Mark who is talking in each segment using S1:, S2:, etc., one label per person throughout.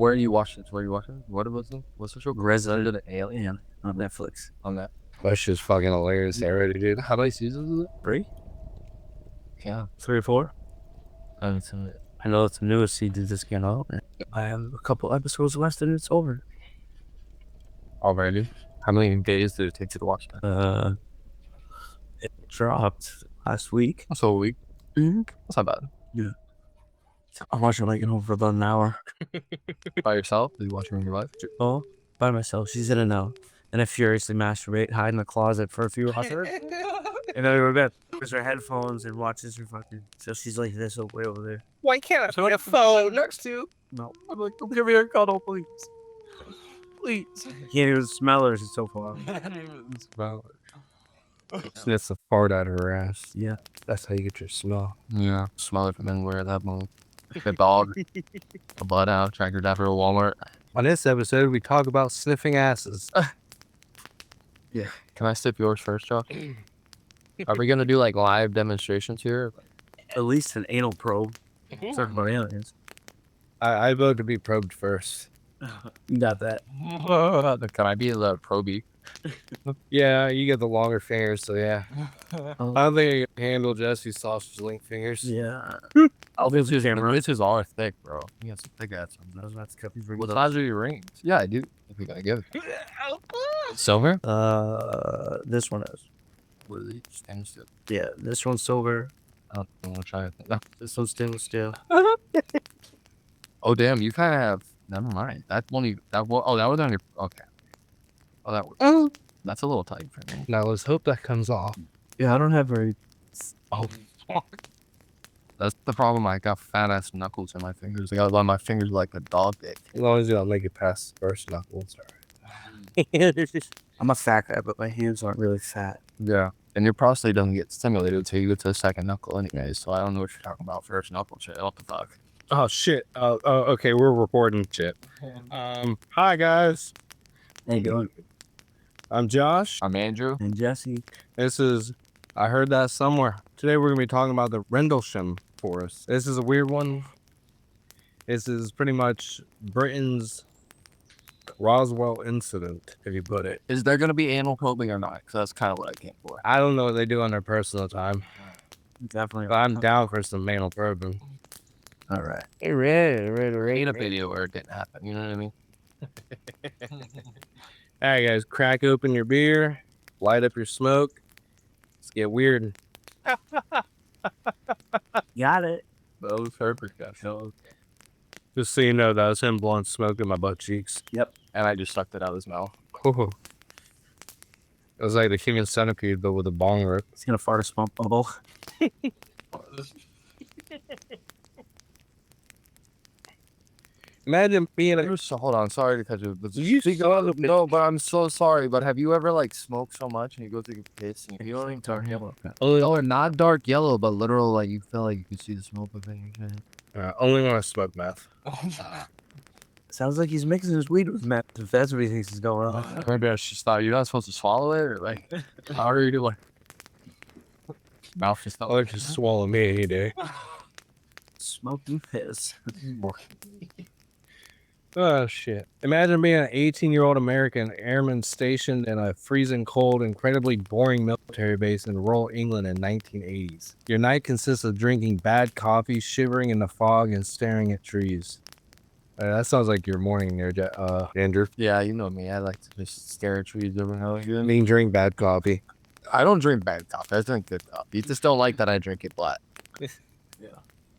S1: Where are you watching this? Where are you watching? What was it? What's the show?
S2: Resident Alien on Netflix.
S1: On that.
S3: That shit's fucking hilarious. Already, dude.
S1: How many seasons is it?
S2: 3?
S1: Yeah.
S2: 3 or 4?
S1: I haven't seen it.
S2: I know it's the newest season just came out. I have a couple episodes left and it's over.
S1: Already? How many days did it take you to watch that?
S2: It dropped last week.
S1: So a week.
S2: Mm-hmm.
S1: That's not bad.
S2: Yeah. I'm watching like for about an hour.
S1: By yourself? Did you watch it with your wife?
S2: Oh, by myself. She's in and out. And I furiously masturbate, hide in the closet for a few hours. And then we go to bed. Puts her headphones and watches her fucking. So she's like this way over there.
S1: Why can't I put a phone next to you?
S2: No.
S1: I'm like, come give me a cuddle, please. Please.
S2: You can't even smell her. She's so far.
S3: That's a fart out of her ass.
S2: Yeah.
S3: That's how you get your smell.
S1: Yeah. Smell it from anywhere at that moment. The dog. The blood out. Tractor Dapper at Walmart.
S3: On this episode, we talk about sniffing asses.
S2: Yeah.
S1: Can I sip yours first, Josh? Are we gonna do like live demonstrations here?
S2: At least an anal probe. Talk about aliens.
S3: I vote to be probed first.
S2: You got that.
S1: Can I be the probie?
S3: Yeah, you get the longer fingers, so yeah. I don't think I can handle Jesse's sausage link fingers.
S2: Yeah.
S1: I'll be his hammer. This is all thick, bro. You got some thick ass.
S2: That's cookies.
S1: What size are your rings? Yeah, I do. If we gotta give it. Silver?
S2: This one is.
S1: What are these? Stainless steel.
S2: Yeah, this one's silver.
S1: I don't want to try it. No.
S2: This one's stainless steel.
S1: Oh damn, you kind of have. Never mind. That one. That one. Oh, that was on your. Okay. Oh, that was. That's a little tight for me.
S3: Now let's hope that comes off.
S2: Yeah, I don't have very.
S1: Oh, fuck. That's the problem. I got fat ass knuckles in my fingers. I got on my fingers like a dog dick.
S3: As long as you don't make it past the first knuckle, it's alright.
S2: I'm a fat guy, but my hands aren't really fat.
S1: Yeah. And your prostate doesn't get stimulated until you get to the second knuckle, anyways. So I don't know what you're talking about. First knuckle shit. What the fuck?
S3: Oh shit. Okay, we're recording shit. Hi guys.
S2: How you doing?
S3: I'm Josh.
S1: I'm Andrew.
S2: And Jesse.
S3: This is I heard that somewhere. Today we're gonna be talking about the Rendlesham forest. This is a weird one. This is pretty much Britain's Roswell incident, if you put it.
S1: Is there gonna be anal probing or not? Because that's kind of what I came for.
S3: I don't know what they do on their personal time.
S2: Definitely.
S3: But I'm down for some anal probing.
S2: All right.
S1: Hey, Ain't a video where it didn't happen. You know what I mean?
S3: Alright guys, crack open your beer, light up your smoke. Let's get weird.
S2: Got it.
S1: That was perfect, guys.
S3: Just so you know, that was him blowing smoke in my butt cheeks.
S2: Yep.
S1: And I just sucked it out of his mouth.
S3: It was like the human centipede, but with a bong rip.
S2: He's gonna fart a smoke bubble.
S3: Imagine being a...
S1: So, hold on, sorry to cut you. But
S3: You
S1: no, but I'm so sorry. But have you ever like smoked so much and you go through your piss and you're feeling dark yellow? Oh, not dark yellow, but literal like you feel like you can see the smoke within your head.
S3: only when I smoke meth.
S2: Sounds like he's mixing his weed with meth. If that's what he thinks is going on.
S1: Maybe I should stop. You're not supposed to swallow it, or like how are you doing? Mouth just felt
S3: I'll let you swallow me any day.
S2: Smoking piss.
S3: Oh, shit. Imagine being an 18-year-old American airman stationed in a freezing cold, incredibly boring military base in rural England in 1980s. Your night consists of drinking bad coffee, shivering in the fog, and staring at trees. That sounds like your morning there, Andrew.
S1: Yeah, you know me. I like to just stare at trees over hell.
S3: I mean, drink bad coffee.
S1: I don't drink bad coffee. I drink good coffee. You just don't like that I drink it black.
S3: Yeah.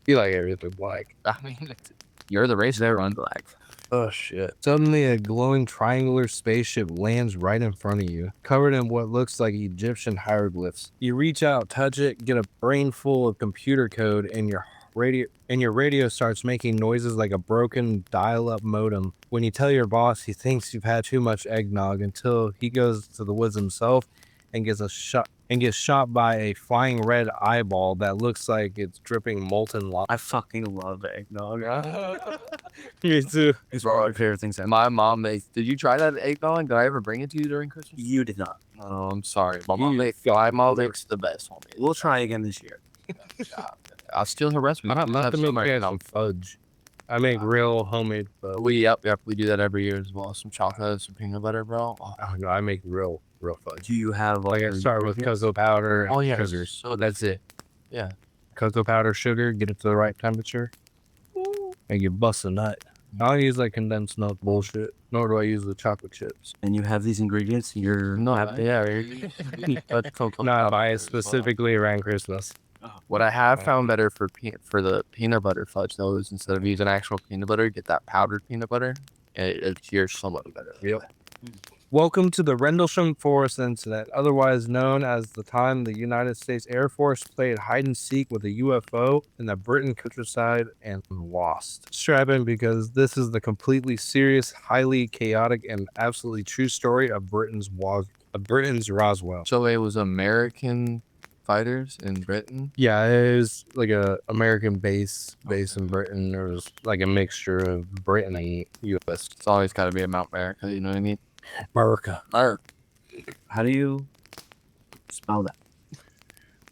S3: You like everything black.
S1: I mean, you're the race that run black.
S3: Oh, shit. Suddenly, a glowing triangular spaceship lands right in front of you, covered in what looks like Egyptian hieroglyphs. You reach out, touch it, get a brain full of computer code, and your radio starts making noises like a broken dial-up modem. When you tell your boss he thinks you've had too much eggnog, until he goes to the woods himself and gets shot by a flying red eyeball that looks like it's dripping molten lava.
S2: I fucking love eggnog.
S3: Me too.
S2: It's one of my favorite things.
S1: My mom makes. Did you try that eggnog? Did I ever bring it to you during Christmas?
S2: You did not.
S1: Oh, I'm sorry. My mom makes the best one.
S2: We'll try again this year.
S1: I'll steal her recipe.
S3: Not to make some fudge. I make real homemade fudge.
S1: Yep, we do that every year as well. Some chocolate, some peanut butter, bro. Oh,
S3: Oh no, I make real fudge.
S2: Do you have
S3: Like I start with cocoa powder and sugar.
S1: So that's it. Yeah.
S3: Cocoa powder, sugar, get it to the right temperature, and you bust a nut. I don't use like condensed milk bullshit, nor do I use the chocolate chips.
S2: and you have these ingredients? You're
S1: But cocoa.
S3: No, I buy it specifically around Christmas.
S1: What I have found better for the peanut butter fudge though is instead of using actual peanut butter, get that powdered peanut butter. It's here somewhat better.
S3: Yep. Welcome to the Rendlesham Forest incident, otherwise known as the time the United States Air Force played hide and seek with a UFO in the Britain countryside and lost. Strap in because this is the completely serious, highly chaotic, and absolutely true story of Britain's Roswell.
S1: So it was American fighters in Britain.
S3: Yeah, it was like a American base in Britain. There was like a mixture of Britain and U.S.
S1: It's always got to be about America. You know what I mean?
S3: America.
S2: How do you spell that?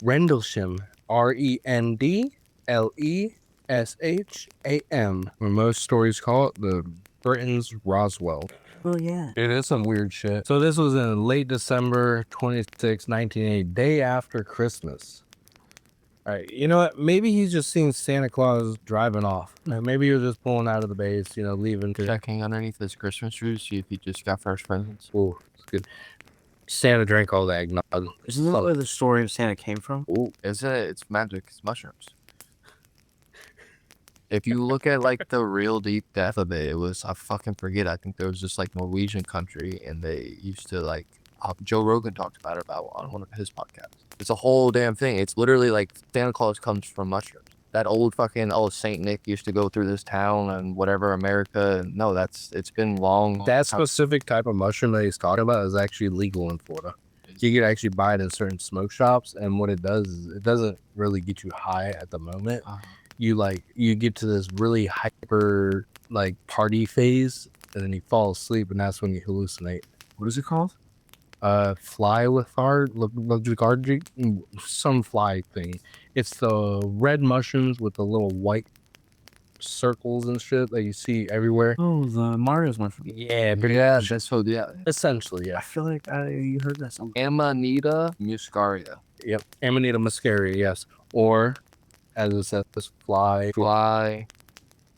S3: Rendlesham, Rendlesham, or most stories call it the Britain's Roswell.
S2: Oh yeah.
S3: It is some weird shit. So this was in late December 26, 1980, day after Christmas. All right, you know what? Maybe he's just seen Santa Claus driving off. Maybe he was just pulling out of the base, leaving.
S1: Checking underneath this Christmas tree, see if he just got fresh presents.
S3: Ooh, it's good. Santa drank all the eggnog.
S2: Isn't that where the story of Santa came from?
S1: Ooh, is it? It's magic. It's mushrooms. If you look at like the real deep depth of it, I fucking forget. I think there was this like Norwegian country, and they used to like. Joe Rogan talked about it on one of his podcasts. It's a whole damn thing. It's literally like Santa Claus comes from mushrooms. That old fucking Saint Nick used to go through this town and whatever America. No, it's been long.
S3: That specific type of mushroom that he's talking about is actually legal in Florida. You can actually buy it in certain smoke shops, and what it does is it doesn't really get you high at the moment. You get to this really hyper like party phase, and then you fall asleep, and that's when you hallucinate.
S2: What is it called?
S3: Fly lethargy, some fly thing. It's the red mushrooms with the little white circles and shit that you see everywhere.
S2: Oh, the Mario's mushroom.
S3: Yeah,
S1: That's so
S3: essentially,
S2: I
S3: yeah.
S2: feel like you heard that somewhere.
S1: Amanita muscaria.
S3: Yep, Amanita muscaria, yes, or as it says, fly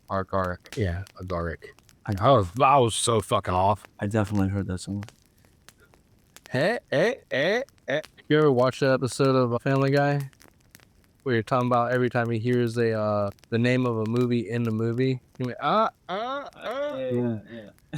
S1: Agaric.
S3: Yeah, agaric. I was so fucking off.
S2: I definitely heard that somewhere.
S3: Hey. You ever watch that episode of Family Guy where you're talking about every time he hears the name of a movie in the movie, you're like,
S2: Yeah.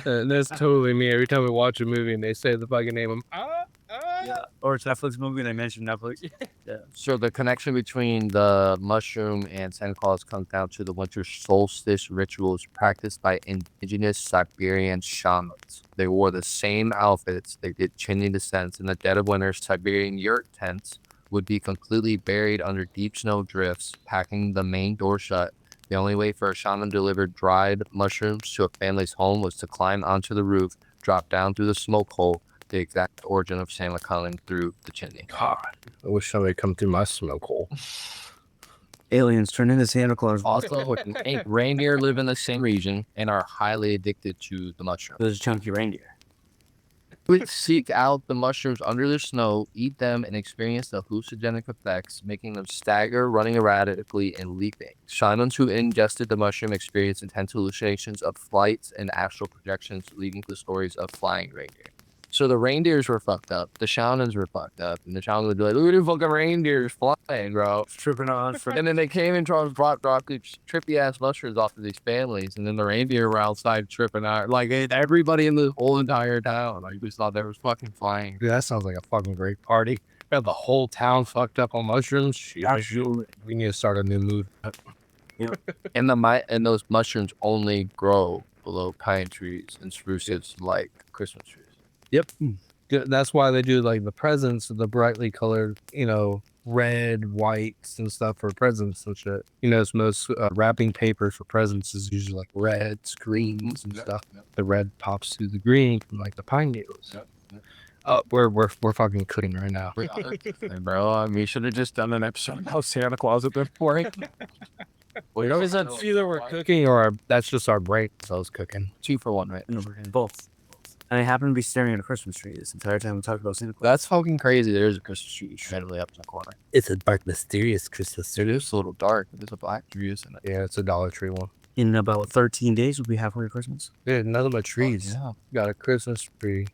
S3: that's totally me. Every time we watch a movie and they say the fucking name,
S2: Yeah. Or it's Netflix movie and I mentioned Netflix. Yeah.
S1: So the connection between the mushroom and Santa Claus comes down to the winter solstice rituals practiced by indigenous Siberian shamans. They wore the same outfits. They did chimney descents. In the dead of winter, Siberian yurt tents would be completely buried under deep snow drifts, packing the main door shut. The only way for a shaman to deliver dried mushrooms to a family's home was to climb onto the roof, drop down through the smoke hole, the exact origin of Santa coming through the chimney.
S3: God, I wish somebody come through my smoke hole.
S2: Aliens turn into Santa Claus.
S1: Also, reindeer live in the same region and are highly addicted to the mushroom.
S2: Those chunky reindeer.
S1: Would seek out the mushrooms under the snow, eat them, and experience the hallucinogenic effects, making them stagger, running erratically, and leaping. Shamans who ingested the mushroom experienced intense hallucinations of flights and astral projections, leading to stories of flying reindeer. So the reindeers were fucked up, the shamans were fucked up, and the shamans would be like, look at the fucking reindeers flying, bro.
S2: Tripping on.
S1: And then they came and dropped these trippy ass mushrooms off of these families, and then the reindeer were outside tripping out. Like everybody in the whole entire town, like just thought they was fucking flying.
S3: Dude, that sounds like a fucking great party. We have the whole town fucked up on mushrooms. We need to start a new mood.
S1: And those mushrooms only grow below pine trees and spruces like Christmas trees.
S3: Yep. That's why they do like the presents, the brightly colored, red, whites and stuff for presents and shit. It's most wrapping paper for presents is usually like reds, greens and stuff. The red pops through the green from like the pine needles. Oh, we're fucking cooking right now.
S1: Bro, we should have just done an episode of how Santa Claus at this point. We always had
S3: Either we're cooking or that's just our brain cells cooking.
S1: 2 for 1, right?
S2: Both. And I happen to be staring at a Christmas tree this entire time we talk about Santa Claus.
S1: That's fucking crazy. There's a Christmas tree randomly up in the corner.
S3: It's a dark, mysterious Christmas
S1: It is a little dark. There's a black tree, isn't it?
S3: Yeah, it's a Dollar Tree one.
S2: In about 13 days, we'll be halfway to Christmas.
S3: There's nothing but trees.
S1: Yeah.
S3: Got a Christmas tree.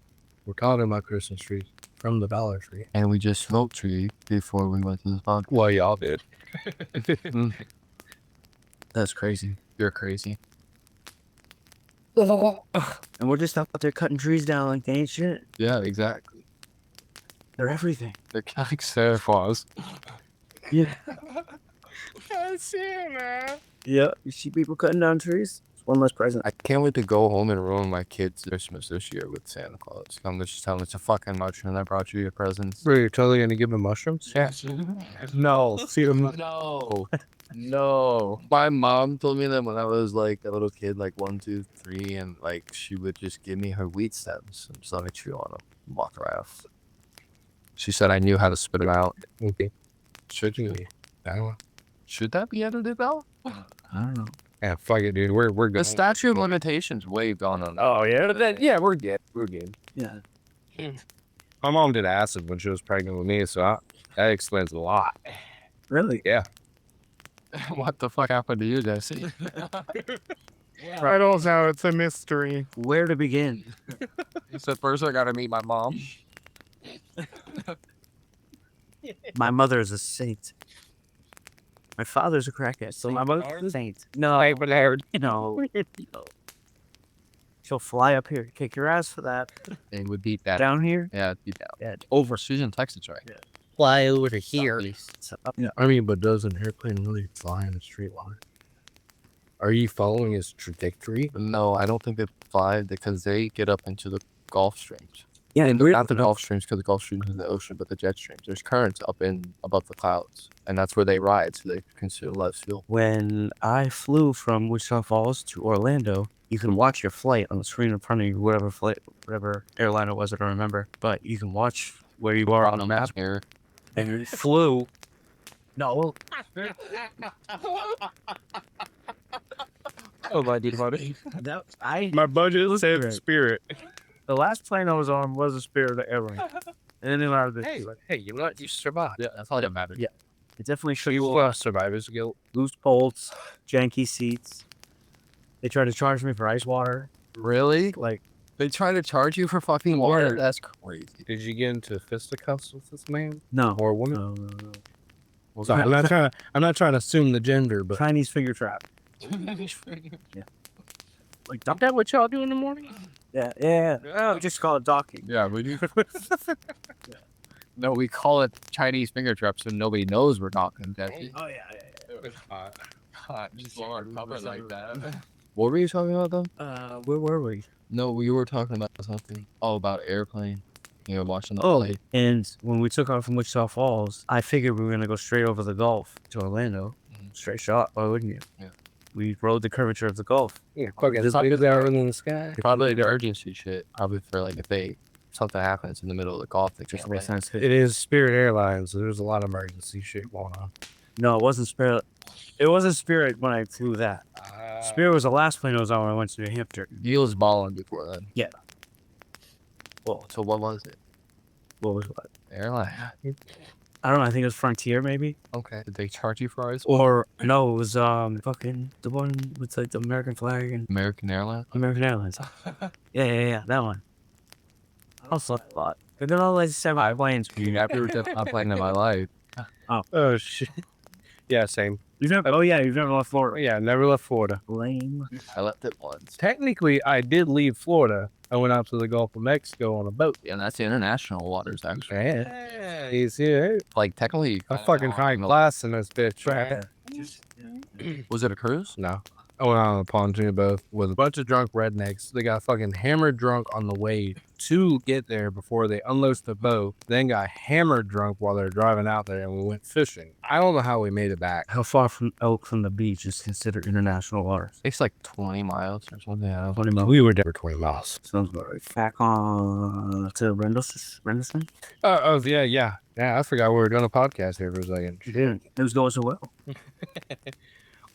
S3: We're talking about Christmas trees from the Dollar Tree.
S1: And we just smoked tree before we went to the podcast.
S3: Well, y'all did.
S1: That's crazy. You're crazy.
S2: And we're just out there cutting trees down like they ain't shit.
S1: Yeah, exactly.
S2: They're everything.
S1: They're like Santa Claus.
S2: Yeah.
S3: I see it, man.
S2: Yeah. You see people cutting down trees? It's one less present.
S1: I can't wait to go home and ruin my kids' Christmas this year with Santa Claus. I'm just telling them it's a fucking mushroom. I brought you your presents.
S3: Bro, you're totally gonna give them mushrooms?
S1: Yeah.
S3: No. See them.
S1: No. No. My mom told me that when I was like a little kid, like 1, 2, 3, and like she would just give me her wheat stems and just let me chew on them and walk around. She said I knew how to spit it out.
S3: Okay.
S1: Should you?
S3: I don't know.
S1: Should that be edited out?
S2: I don't know.
S3: Yeah, fuck it, dude. We're good.
S1: The statute of limitations way gone on that.
S3: Oh yeah, we're good. We're good.
S2: Yeah.
S3: My mom did acid when she was pregnant with me, so that explains a lot.
S2: Really?
S3: Yeah.
S1: What the fuck happened to you, Jesse?
S3: I don't know. It's a mystery.
S2: Where to begin?
S1: He said first I gotta meet my mom.
S2: My mother is a saint. My father's a crackhead, so my mother's a saint. No, no. She'll fly up here, kick your ass for that.
S1: And would beat that.
S2: Down here,
S1: Yeah, beat that.
S2: yeah,
S1: Over Susan, Texas, right?
S2: Yeah.
S3: Fly over here.
S2: up.
S3: Yeah, I mean, but does an airplane really fly in a straight line? Are you following its trajectory?
S1: No, I don't think they fly because they get up into the Gulf Streams.
S2: Yeah, and
S1: Not the Gulf Streams because the Gulf Streams is in the ocean, but the jet streams. There's currents up in above the clouds, and that's where they ride, so they consume less fuel.
S2: when I flew from Wichita Falls to Orlando, you can watch your flight on the screen in front of you, whatever airline it was, I don't remember. But you can watch where you are on the map.
S1: Here.
S2: And it flew. No.
S3: Oh, my dear buddy.
S2: My
S3: budget
S2: said
S3: Spirit.
S2: The last plane I was on was a Spirit Airline. And then out of this,
S3: Hey, you know what? You survived.
S1: Yeah, that's all that matters.
S2: Yeah. it definitely shows
S3: You
S2: you
S3: survivor's guilt.
S2: loose bolts, janky seats. They tried to charge me for ice water.
S1: Really?
S2: Like,
S1: They try to charge you for fucking water?
S2: Yeah.
S1: That's crazy.
S3: Did you get into fisticuffs with this man
S2: no.
S3: or woman?
S2: No.
S3: Sorry, I'm not trying to assume the gender, but
S2: Chinese finger trap. Like, dump that what y'all do in the morning? Yeah. We just call it docking.
S1: Yeah, we do. No, we call it Chinese finger traps so nobody knows we're talking. Jesse.
S2: Oh, yeah.
S1: God, just Lord, cover like that. What were you talking about though?
S2: Where were we?
S1: No, we were talking about something. Oh, about airplane. You were watching the
S2: Oh,
S1: flight.
S2: and when we took off from Wichita Falls, I figured we were going to go straight over the Gulf to Orlando. Straight shot. Why wouldn't you?
S1: Yeah.
S2: We rode the curvature of the Gulf.
S3: yeah, fucking is there in the sky.
S1: Probably the urgency shit. Probably for like if something happens in the middle of the Gulf, they just
S2: Makes sense.
S3: It is Spirit Airlines, so there's a lot of emergency shit going on.
S2: No, it wasn't Spirit. It wasn't Spirit when I flew that. Spirit was the last plane I was on when I went to New Hampshire.
S1: He was balling before then.
S2: Yeah.
S1: Well, so what was it?
S2: What was what?
S1: Airline.
S2: I don't know. I think it was Frontier, maybe.
S1: Okay. Did they charge you for ice?
S2: Or no, it was fucking the one with like the American flag and
S1: American Airlines.
S2: American Airlines. yeah, that one. I also a lot. But then all like semi planes.
S1: I've never done a plane in my life.
S3: Oh shit. Yeah, same.
S2: You've never? Oh yeah, you've never left Florida.
S3: Yeah, never left Florida.
S2: Lame.
S1: I left it once.
S3: Technically, I did leave Florida. I went out to the Gulf of Mexico on a boat.
S1: Yeah, that's international waters, actually.
S3: Yeah, you see it?
S1: Like, technically,
S3: I fucking high class in this bitch.
S1: was it a cruise?
S3: No. I went out on a pontoon boat with a bunch of drunk rednecks. They got fucking hammered drunk on the way to get there before they unloaded the boat. Then got hammered drunk while they're driving out there, and we went fishing. I don't know how we made it back.
S2: How far from the beach is considered international waters?
S1: It's like 20 miles or something. Yeah.
S2: 20 miles.
S3: We were there for 20 miles.
S2: Sounds about right. Back on to Rendlesham.
S3: Oh, yeah. Yeah, I forgot we were doing a podcast here for a second.
S2: You didn't. It was going so well.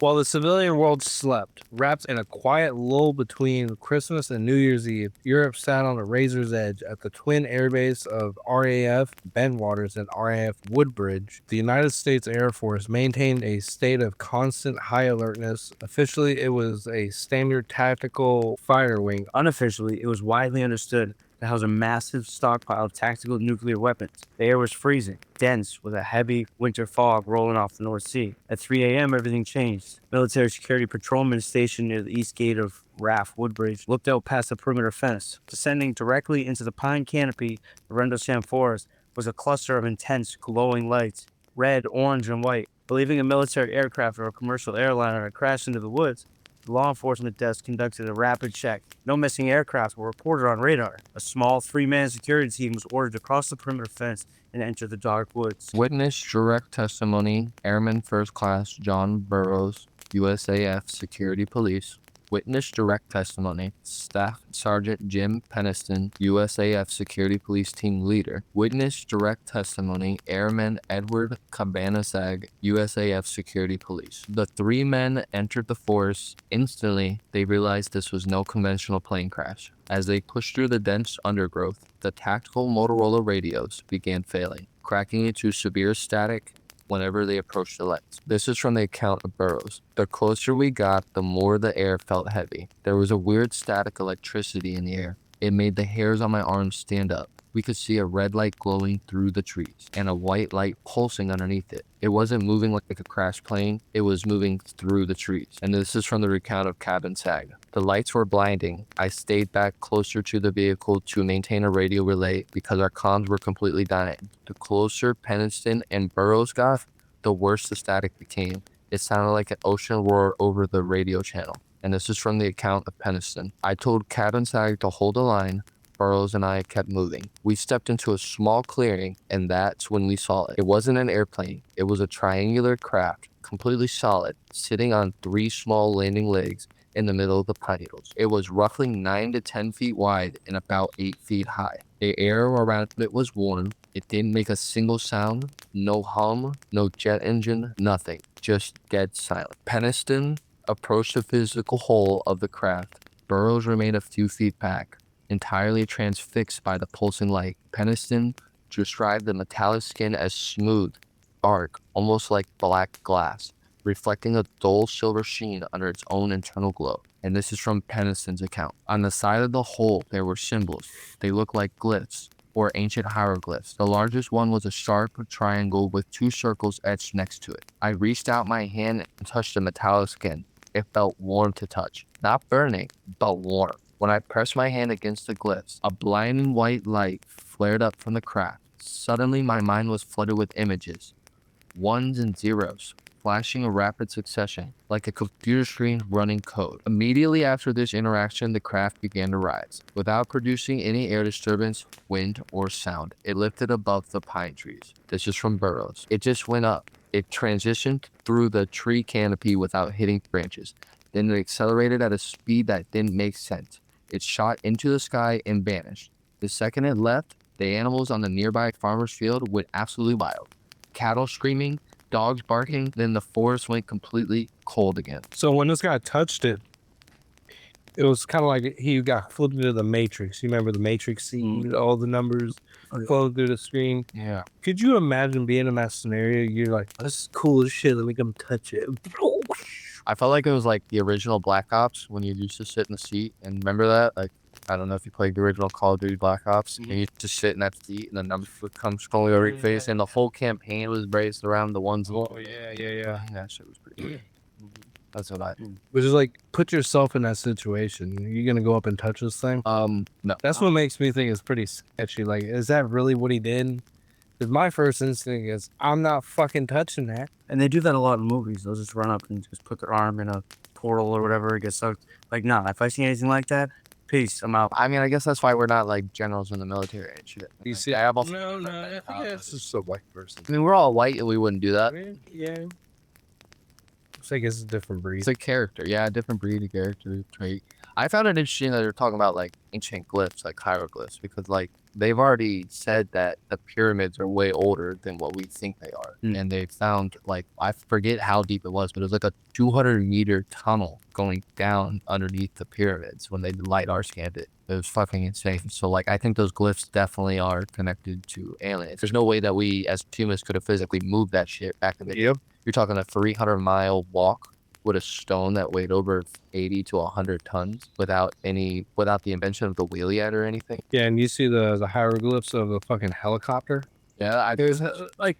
S3: While the civilian world slept, wrapped in a quiet lull between Christmas and New Year's Eve, Europe sat on a razor's edge at the twin airbase of RAF Bentwaters and RAF Woodbridge. The United States Air Force maintained a state of constant high alertness. Officially, it was a standard tactical fighter wing.
S2: Unofficially, it was widely understood to house a massive stockpile of tactical nuclear weapons. The air was freezing, dense, with a heavy winter fog rolling off the North Sea. At 3 a.m., everything changed. Military security patrolmen stationed near the east gate of RAF Woodbridge looked out past the perimeter fence. Descending directly into the pine canopy of Rendlesham Forest was a cluster of intense, glowing lights, red, orange, and white. Believing a military aircraft or a commercial airliner had crashed into the woods, the law enforcement desk conducted a rapid check. No missing aircraft were reported on radar. A small three-man security team was ordered to cross the perimeter fence and enter the dark woods.
S1: Witness direct testimony, Airman First Class John Burroughs, USAF Security Police. Witness direct testimony, Staff Sergeant Jim Peniston, USAF Security Police Team Leader. Witness direct testimony, Airman Edward Cabanasag, USAF Security Police. The three men entered the forest. Instantly, they realized this was no conventional plane crash. As they pushed through the dense undergrowth, the tactical Motorola radios began failing, cracking into severe static whenever they approached the lights. This is from the account of Burroughs. The closer we got, the more the air felt heavy. There was a weird static electricity in the air. It made the hairs on my arms stand up. We could see a red light glowing through the trees and a white light pulsing underneath it. It wasn't moving like a crashed plane, it was moving through the trees. And this is from the recount of Cabin Sag. The lights were blinding. I stayed back closer to the vehicle to maintain a radio relay because our comms were completely dying. The closer Peniston and Burroughs got, the worse the static became. It sounded like an ocean roar over the radio channel. And this is from the account of Peniston. I told Cabin Sag to hold the line. Burroughs and I kept moving. We stepped into a small clearing, and that's when we saw it. It wasn't an airplane. It was a triangular craft, completely solid, sitting on three small landing legs in the middle of the pine needles. It was roughly 9 to 10 feet wide and about 8 feet high. The air around it was warm. It didn't make a single sound. No hum, no jet engine, nothing. Just dead silent. Peniston approached the physical hull of the craft. Burroughs remained a few feet back, entirely transfixed by the pulsing light. Peniston described the metallic skin as smooth, dark, almost like black glass, reflecting a dull silver sheen under its own internal glow. And this is from Peniston's account. On the side of the hole, there were symbols. They looked like glyphs, or ancient hieroglyphs. The largest one was a sharp triangle with two circles etched next to it. I reached out my hand and touched the metallic skin. It felt warm to touch. Not burning, but warm. When I pressed my hand against the glyphs, a blinding white light flared up from the craft. Suddenly, my mind was flooded with images. Ones and zeros, flashing in rapid succession, like a computer screen running code. Immediately after this interaction, the craft began to rise. Without producing any air disturbance, wind, or sound, it lifted above the pine trees. This is from Burroughs. It just went up. It transitioned through the tree canopy without hitting branches. Then it accelerated at a speed that didn't make sense. It shot into the sky and vanished. The second it left, the animals on the nearby farmer's field went absolutely wild. Cattle screaming, dogs barking, then the forest went completely cold again.
S3: So when this guy touched it, it was kind of like he got flipped into the Matrix. You remember the Matrix scene? All the numbers flowing through the screen.
S1: Yeah.
S3: Could you imagine being in that scenario? You're like, this is cool as shit. Let me come touch it.
S1: I felt like it was like the original Black Ops when you used to sit in the seat. And remember that? Like, I don't know if you played the original Call of Duty Black Ops. And you used to sit in that seat and the numbers would come scrolling over your face. And the whole campaign was based around the ones.
S3: Oh, yeah.
S1: That shit was pretty good. That's what I.
S3: Which is like, put yourself in that situation. Are you going to go up and touch this thing?
S1: No.
S3: That's what makes me think it's pretty sketchy. Like, is that really what he did? Because my first instinct is, I'm not fucking touching that.
S2: And they do that a lot in movies. They'll just run up and just put their arm in a portal or whatever, get sucked. Like, nah, if I see anything like that, peace, I'm out.
S1: I mean, I guess that's why we're not like generals in the military and shit.
S3: You see,
S1: I almost.
S3: no, I think that's just a white person.
S1: I mean, we're all white and we wouldn't do that.
S3: Yeah. It's like it's a different breed.
S1: It's a character, yeah, a different breed, a character trait. I found it interesting that they're talking about like ancient glyphs, like hieroglyphs, because like they've already said that the pyramids are way older than what we think they are. And they found, like, I forget how deep it was, but it was like a 200-meter tunnel going down underneath the pyramids when they LiDAR scanned it. It was fucking insane. So like I think those glyphs definitely are connected to aliens. There's no way that we as humans could have physically moved that shit back in the day.
S3: Yep.
S1: You're talking a 300-mile walk with a stone that weighed over 80 to 100 tons without the invention of the wheel yet or anything.
S3: Yeah, and you see the hieroglyphs of the fucking helicopter.
S1: Yeah,
S3: There's like,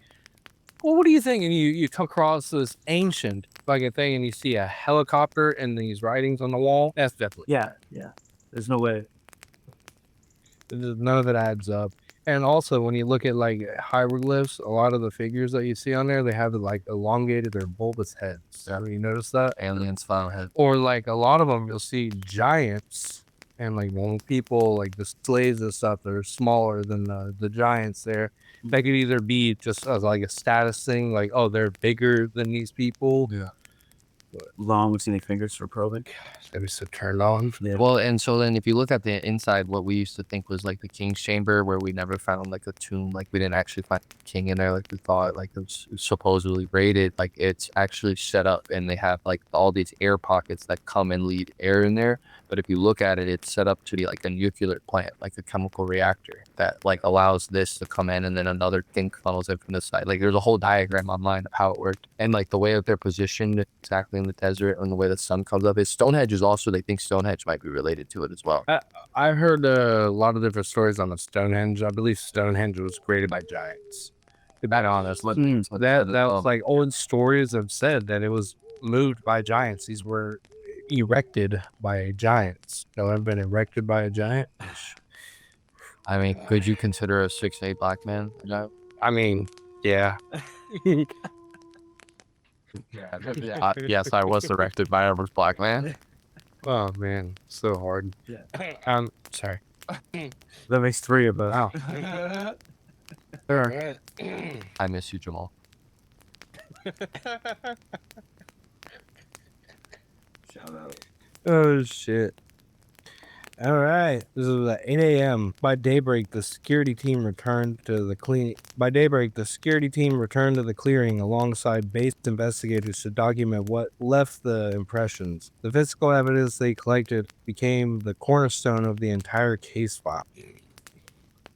S3: well, what do you think? And you come across this ancient fucking thing, and you see a helicopter and these writings on the wall. That's definitely
S2: Yeah. There's no way.
S3: none of it adds up. And also, when you look at like hieroglyphs, a lot of the figures that you see on there, they have like elongated or bulbous heads.
S1: Yeah.
S3: You notice that?
S1: aliens found head.
S3: Or like a lot of them, you'll see giants, and like when people like the slaves and stuff, they're smaller than the giants there. That could either be just as like a status thing, like, oh, they're bigger than these people.
S1: Yeah.
S2: Long with scenic fingers for probing.
S3: Maybe so turned on.
S2: Yeah.
S1: Well, and so then if you look at the inside, what we used to think was like the king's chamber, where we never found like a tomb, like we didn't actually find the king in there, like we thought, like it was supposedly raided. Like it's actually set up, and they have like all these air pockets that come and lead air in there. But if you look at it, it's set up to be like a nuclear plant, like a chemical reactor that like allows this to come in, and then another thing funnels in from the side. Like there's a whole diagram online of how it worked, and like the way that they're positioned exactly in the desert and the way the sun comes up. Is Stonehenge is also, they think Stonehenge might be related to it as well.
S3: I heard a lot of different stories on the Stonehenge. I believe Stonehenge was created by giants.
S1: To be honest,
S3: That was like old stories have said that it was moved by giants. These were erected by giants. No one been erected by a giant.
S1: I mean, could you consider a 6'8" black man a giant?
S3: I mean, yeah.
S1: Yes, I was erected by a black man.
S3: Oh man, so hard.
S2: Yeah.
S3: Sorry.
S2: That makes 3 of us.
S3: Wow.
S2: Sure.
S1: I miss you, Jamal.
S2: Shout out.
S3: Oh shit. All right. This is at 8 a.m. By daybreak, the security team returned to the clearing alongside base investigators to document what left the impressions. The physical evidence they collected became the cornerstone of the entire case file.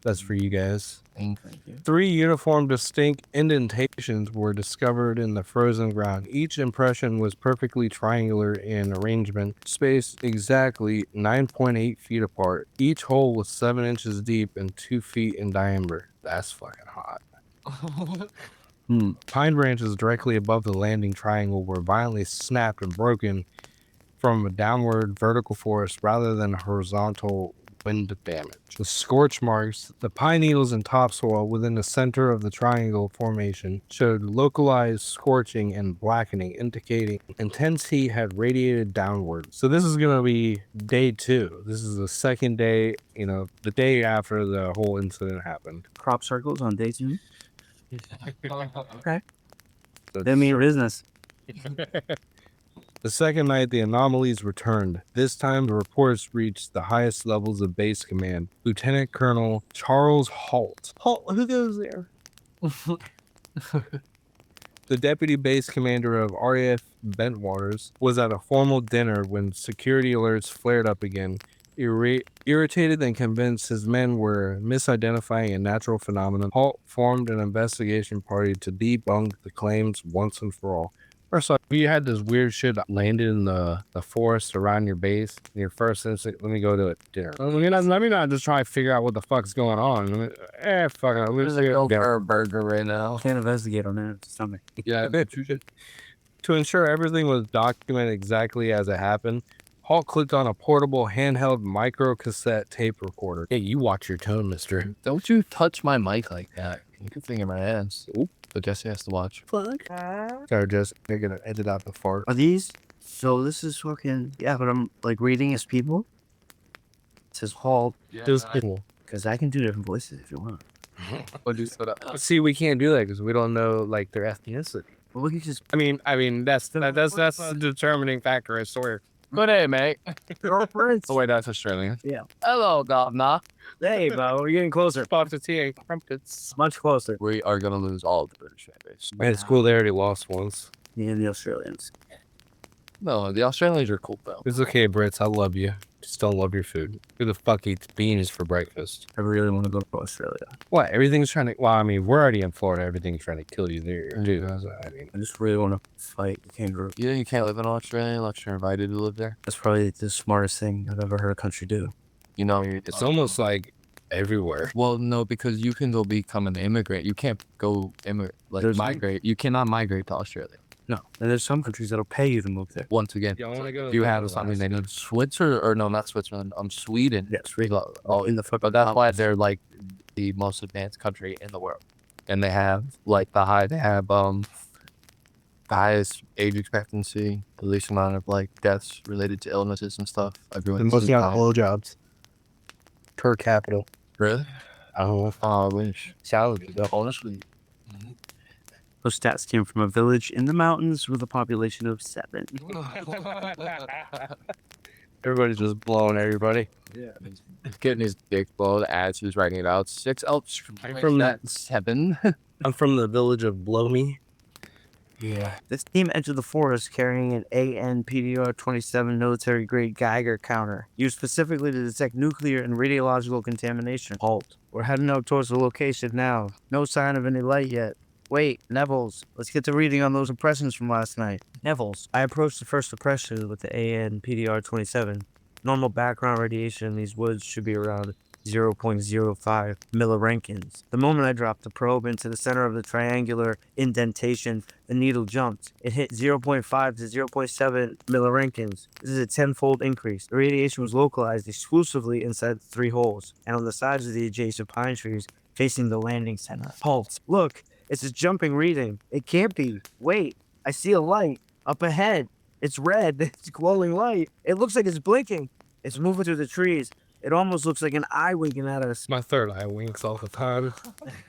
S3: That's for you guys.
S1: Thank you.
S3: 3 uniform distinct indentations were discovered in the frozen ground. Each impression was perfectly triangular in arrangement, spaced exactly 9.8 feet apart. Each hole was 7 inches deep and 2 feet in diameter. That's fucking hot. Pine branches directly above the landing triangle were violently snapped and broken from a downward vertical force rather than horizontal wind damage. The scorch marks, the pine needles and topsoil within the center of the triangle formation showed localized scorching and blackening, indicating intense heat had radiated downward. So this is going to be day 2. This is the second day, the day after the whole incident happened.
S2: Crop circles on day 2. Okay.
S3: So
S2: That mean business.
S3: The second night, the anomalies returned. This time, the reports reached the highest levels of base command. Lieutenant Colonel Charles Holt. Holt, who goes there? The deputy base commander of RAF Bentwaters was at a formal dinner when security alerts flared up again. Irritated and convinced his men were misidentifying a natural phenomenon, Holt formed an investigation party to debunk the claims once and for all. First off, if you had this weird shit landed in the forest around your base, and your first instinct, let me go to a dinner. Let me not just try to figure out what the fuck's going on. Fuck it.
S1: Let's go for a burger right now.
S2: Can't investigate on that stomach.
S3: Yeah, to ensure everything was documented exactly as it happened, Hall clicked on a portable handheld micro cassette tape recorder. Hey, you watch your tone, mister.
S1: Don't you touch my mic like that. You can finger my ass.
S3: Oop.
S1: So Jesse has to watch.
S2: Fuck.
S3: Sorry, Jess. They're gonna edit out the fart.
S2: Are these? So this is fucking, yeah, but I'm like reading as people. It says Hall, because I can do different voices if you want.
S3: See, we can't do that because we don't know like their ethnicity.
S2: Well, we can just,
S3: I mean, that's the determining factor, I swear.
S1: Good day, mate.
S2: You're Prince.
S1: Oh, wait, that's Australian.
S2: Yeah.
S1: Hello, governor.
S2: Hey, Bo, we're getting closer.
S1: Sponsor TA Crumpets.
S2: Much closer.
S1: We are going to lose all of the British fan base.
S3: Man, it's cool they already lost once.
S2: Me and the Australians.
S1: No, the Australians are cool, though.
S3: It's okay, Brits. I love you. Just don't love your food. Who the fuck eats beans for breakfast?
S2: I really want to go to Australia.
S3: What? Everything's trying to. Well, I mean, we're already in Florida. Everything's trying to kill you there. Dude, that's what I mean.
S2: I just really want to fight the kangaroo.
S1: You know you can't live in Australia unless you're invited to live there?
S2: That's probably the smartest thing I've ever heard a country do.
S1: You know,
S3: It's almost like everywhere.
S1: well, no, because you can go become an immigrant. You can't go
S2: There's-
S1: migrate. You cannot migrate to Australia.
S2: No. And there's some countries that'll pay you to move there.
S1: Once again,
S3: Y'all want to go?
S1: if you have something they need, Switzerland, or no, not Switzerland, Sweden.
S2: Yes, really.
S1: Oh,
S2: In the
S1: but that's why they're like the most advanced country in the world, and they have like the highest age expectancy, the least amount of like deaths related to illnesses and stuff. Everyone's
S3: blowjobs per capita.
S1: really.
S3: Oh,
S1: I wish.
S3: salad.
S1: Honestly,
S2: Those stats came from a village in the mountains with a population of 7.
S3: Everybody's just blowing everybody.
S1: getting his dick blowed as he was writing it out. 6 Elps
S3: from
S1: that 7.
S3: I'm from the village of Blow Me.
S1: Yeah.
S2: This team entered the forest carrying an AN/PDR-27 military-grade Geiger counter, used specifically to detect nuclear and radiological contamination. Halt. We're heading out towards the location now. No sign of any light yet. Wait, Neville's. Let's get to reading on those impressions from last night. Neville's. I approached the first impression with the AN/PDR-27. Normal background radiation in these woods should be around 0.05 milliroentgens. The moment I dropped the probe into the center of the triangular indentation, the needle jumped. It hit 0.5 to 0.7 milliroentgens. This is a 10-fold increase. The radiation was localized exclusively inside the 3 holes, and on the sides of the adjacent pine trees facing the landing center. Halt. Look, it's a jumping reading. It can't be. Wait, I see a light up ahead. It's red. It's glowing light. It looks like it's blinking. It's moving through the trees. It almost looks like an eye winking at us.
S3: My third eye winks all the time.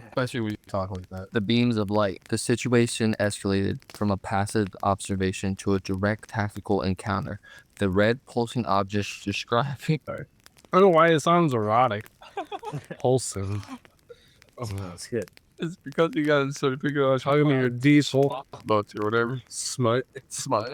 S1: Especially when you talk like that. The beams of light. The situation escalated from a passive observation to a direct tactical encounter. The red pulsing object describing.
S3: I don't know why it sounds erotic. Wholesome.
S2: That's good.
S1: It's because you got to sort of figure out
S3: Talking about your diesel.
S1: boats or whatever.
S3: Smut.
S1: Smart.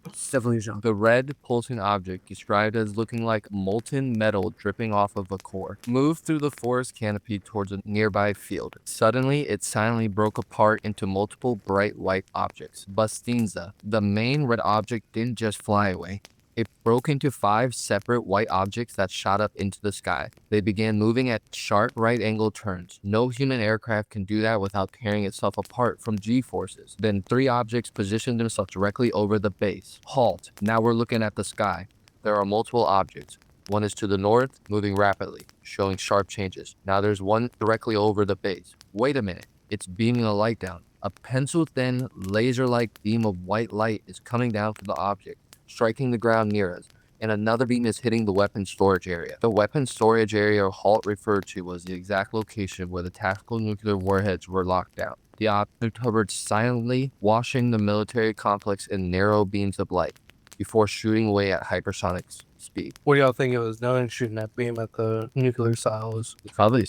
S2: It's definitely a jump.
S1: The red pulsing object, described as looking like molten metal dripping off of a core, moved through the forest canopy towards a nearby field. Suddenly, it silently broke apart into multiple bright white objects. Bustinza. The main red object didn't just fly away. It broke into 5 separate white objects that shot up into the sky. They began moving at sharp right-angle turns. No human aircraft can do that without tearing itself apart from G-forces. Then 3 objects positioned themselves directly over the base. Halt. Now we're looking at the sky. There are multiple objects. One is to the north, moving rapidly, showing sharp changes. Now there's one directly over the base. Wait a minute. It's beaming a light down. A pencil-thin, laser-like beam of white light is coming down from the object, striking the ground near us, and another beam is hitting the weapons storage area. The weapons storage area Halt referred to was the exact location where the tactical nuclear warheads were locked down. The object hovered silently, washing the military complex in narrow beams of light, before shooting away at hypersonic speed.
S3: What do y'all think it was doing shooting that beam at the nuclear silos?
S1: Probably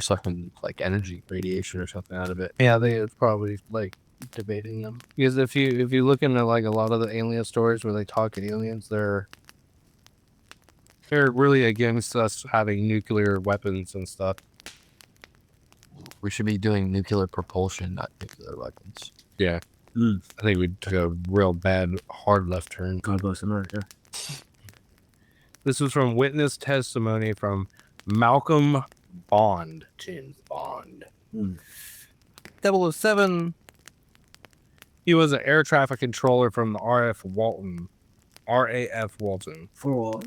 S1: sucking like energy, radiation or something out of it.
S3: Yeah, they it's probably like debating them. Because if you look into like a lot of the alien stories where they talk to aliens, they're really against us having nuclear weapons and stuff.
S1: We should be doing nuclear propulsion, not nuclear weapons.
S3: Yeah. I think we took a real bad hard left turn.
S2: God bless America.
S3: This was from witness testimony from Malcolm Bond. James Bond. 007. He was an air traffic controller from the RAF Walton.
S2: For all.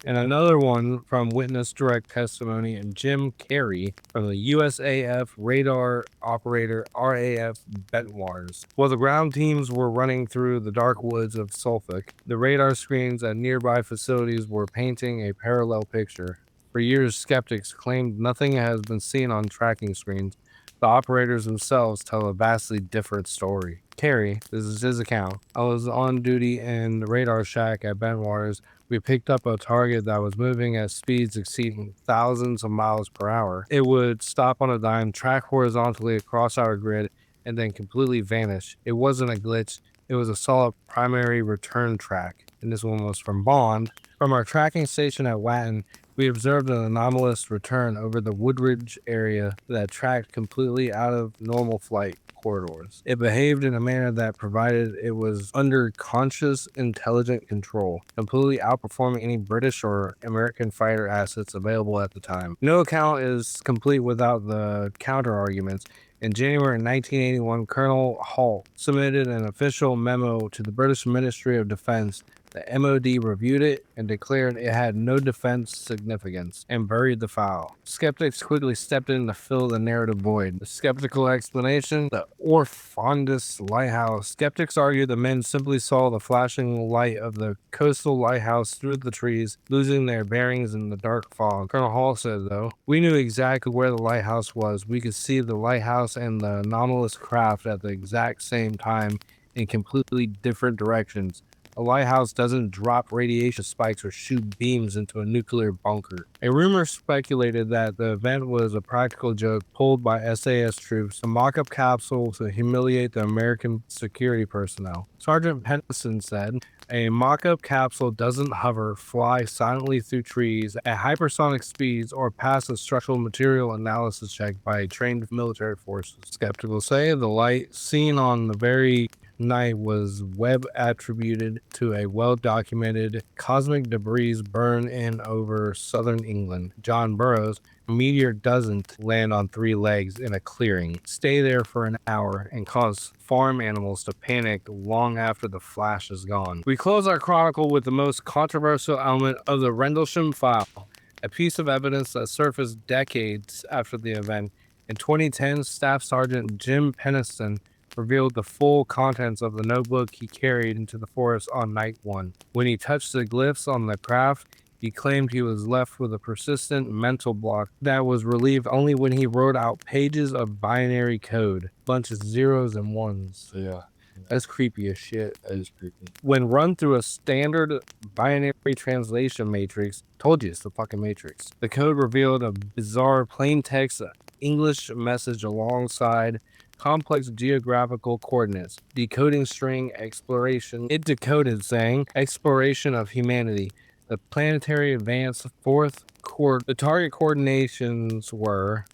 S3: And another one from witness direct testimony and Jim Carey from the USAF radar operator RAF Bentwars. While the ground teams were running through the dark woods of Suffolk, the radar screens at nearby facilities were painting a parallel picture. For years, skeptics claimed nothing has been seen on tracking screens. The operators themselves tell a vastly different story. Carey, this is his account. I was on duty in the radar shack at Bentwaters. We picked up a target that was moving at speeds exceeding thousands of miles per hour. It would stop on a dime, track horizontally across our grid, and then completely vanish. It wasn't a glitch. It was a solid primary return track. And this one was from Bond. From our tracking station at Watton, we observed an anomalous return over the Woodridge area that tracked completely out of normal flight corridors. It behaved in a manner that provided it was under conscious, intelligent control, completely outperforming any British or American fighter assets available at the time. No account is complete without the counter arguments. In January 1981, Colonel Hall submitted an official memo to the British Ministry of Defense. The MOD reviewed it and declared it had no defense significance and buried the file. Skeptics quickly stepped in to fill the narrative void. The skeptical explanation: the Orfondus Lighthouse. Skeptics argued the men simply saw the flashing light of the coastal lighthouse through the trees, losing their bearings in the dark fog. Colonel Hall said, though, we knew exactly where the lighthouse was. We could see the lighthouse and the anomalous craft at the exact same time in completely different directions. A lighthouse doesn't drop radiation spikes or shoot beams into a nuclear bunker. A rumor speculated that the event was a practical joke pulled by SAS troops, a mock-up capsule to humiliate the American security personnel. Sergeant Penniston said, a mock-up capsule doesn't hover, fly silently through trees at hypersonic speeds, or pass a structural material analysis check by trained military forces. Skeptical say the light seen on the very night was Webb attributed to a well-documented cosmic debris burn in over southern England. John Burroughs, a meteor doesn't land on three legs in a clearing, stay there for an hour, and cause farm animals to panic long after the flash is gone. We close our chronicle with the most controversial element of the Rendlesham file, a piece of evidence that surfaced decades after the event. In 2010, Staff Sergeant Jim Penniston revealed the full contents of the notebook he carried into the forest on night one. When he touched the glyphs on the craft, he claimed he was left with a persistent mental block that was relieved only when he wrote out pages of binary code, bunch of zeros and ones.
S1: Yeah.
S3: That's creepy as shit.
S1: That is creepy.
S3: When run through a standard binary translation matrix, told you it's the fucking matrix, the code revealed a bizarre plain text English message alongside complex geographical coordinates. Decoding string exploration. It decoded saying exploration of humanity. The planetary advance fourth coord. The target coordinations were